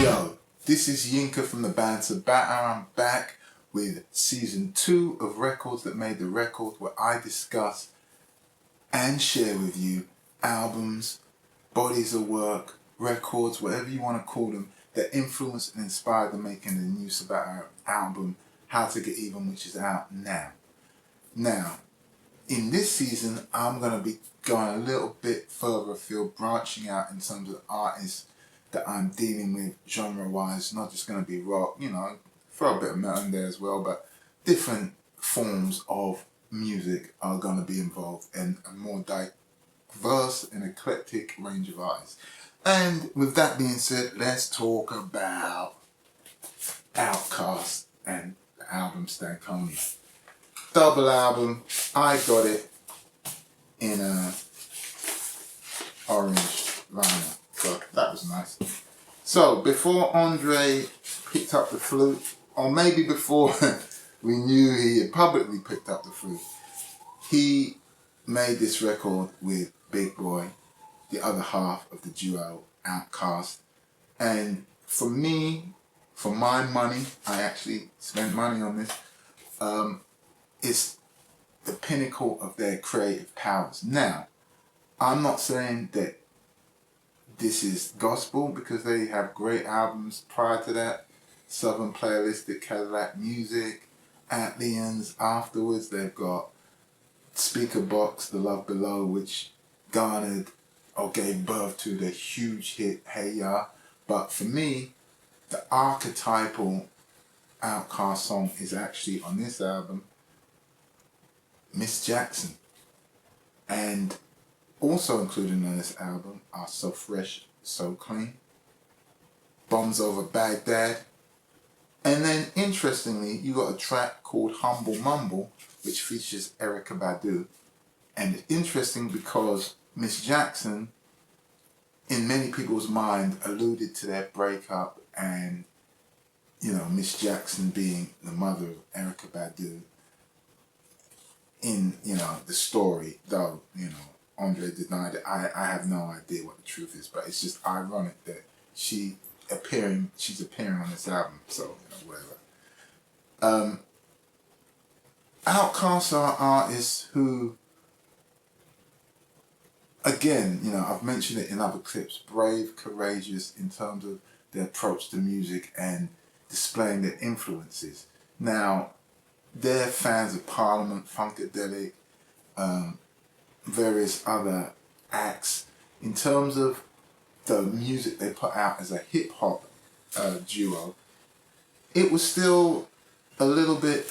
Yo, this is Yinka from the band Sabatta. I'm back with season 2 of Records That Made the Record, where I discuss and share with you albums, bodies of work, records, whatever you want to call them, that influenced and inspired the making of the new Sabatta album, How to Get Even, which is out now. Now, in this season, I'm going to be going a little bit further afield, branching out in terms of artists that I'm dealing with genre-wise. Not just going to be rock, throw a bit of metal in there as well, but different forms of music are going to be involved and a more diverse and eclectic range of artists. And with that being said, let's talk about Outkast and the album Stankonia. Double album. I got it in a orange vinyl, so that was nice. So before Andre picked up the flute, or maybe before we knew he had publicly picked up the flute, he made this record with Big Boy, the other half of the duo Outkast. And for me, for my money, I actually spent money on this. It's the pinnacle of their creative powers. Now, I'm not saying that this is gospel, because they have great albums prior to that. Southern Playalistic, Cadillac Music, Atlians. Afterwards, they've got Speaker Box, The Love Below, which garnered or gave birth to the huge hit Hey Ya. But for me, the archetypal Outkast song is actually on this album, Miss Jackson. And also included on this album are So Fresh, So Clean, Bombs Over Baghdad, and then interestingly you got a track called Humble Mumble, which features Erykah Badu. And it's interesting because Miss Jackson, in many people's mind, alluded to their breakup, and Miss Jackson being the mother of Erykah Badu in the story, though Andre denied it. I have no idea what the truth is, but it's just ironic that she's appearing on this album, so whatever. Outkast are artists who, again, I've mentioned it in other clips, brave, courageous in terms of their approach to music and displaying their influences. Now, they're fans of Parliament, Funkadelic, various other acts. In terms of the music they put out as a hip-hop duo, it was still a little bit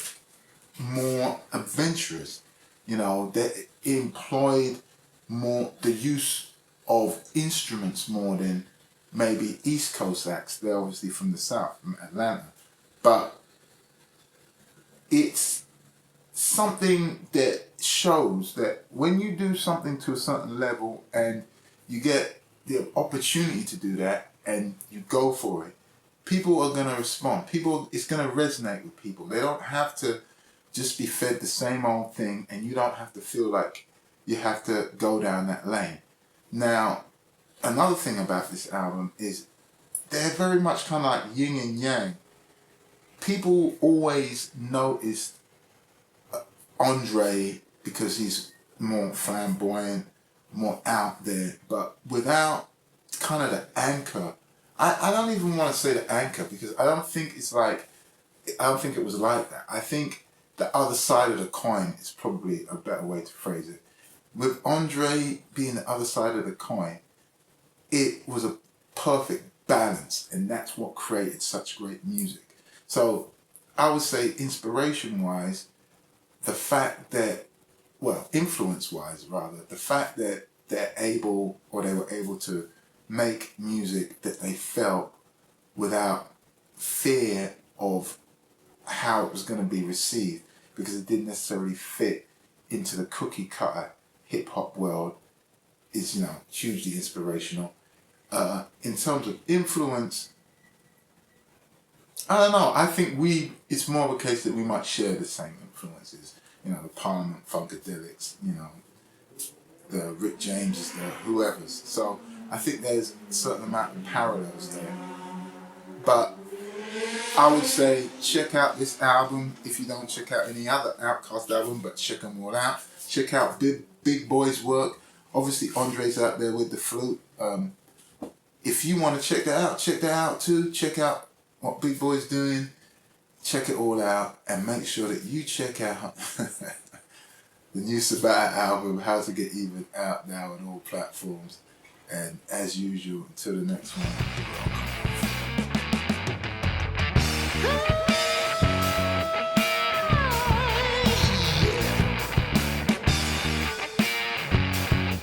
more adventurous. They employed more the use of instruments more than maybe East Coast acts. They're obviously from the South, from Atlanta. But it's something that shows that when you do something to a certain level and you get the opportunity to do that and you go for it, people are going to respond. It's going to resonate with people. They don't have to just be fed the same old thing, and you don't have to feel like you have to go down that lane. Now, another thing about this album is they're very much kind of like yin and yang. People always noticed Andre because he's more flamboyant, more out there, but without kind of the anchor. I don't even want to say the anchor, because I don't think it was like that. I think the other side of the coin is probably a better way to phrase it. With Andre being the other side of the coin, it was a perfect balance, and that's what created such great music. So I would say inspiration-wise, the fact that, influence-wise rather, the fact that they were able to make music that they felt without fear of how it was going to be received, because it didn't necessarily fit into the cookie cutter hip-hop world, is hugely inspirational. In terms of influence, I don't know. I think it's more of a case that we might share the same influences. The Parliament, Funkadelics, the Rick Jameses, the whoever's. So I think there's a certain amount of parallels there. But I would say check out this album if you don't check out any other Outkast album, but check them all out. Check out Big Boy's work. Obviously Andre's out there with the flute. If you want to check that out too. Check out what Big Boy's doing. Check it all out and make sure that you check out the new Sabatta album, How to Get Even, out now on all platforms. And as usual, until the next one.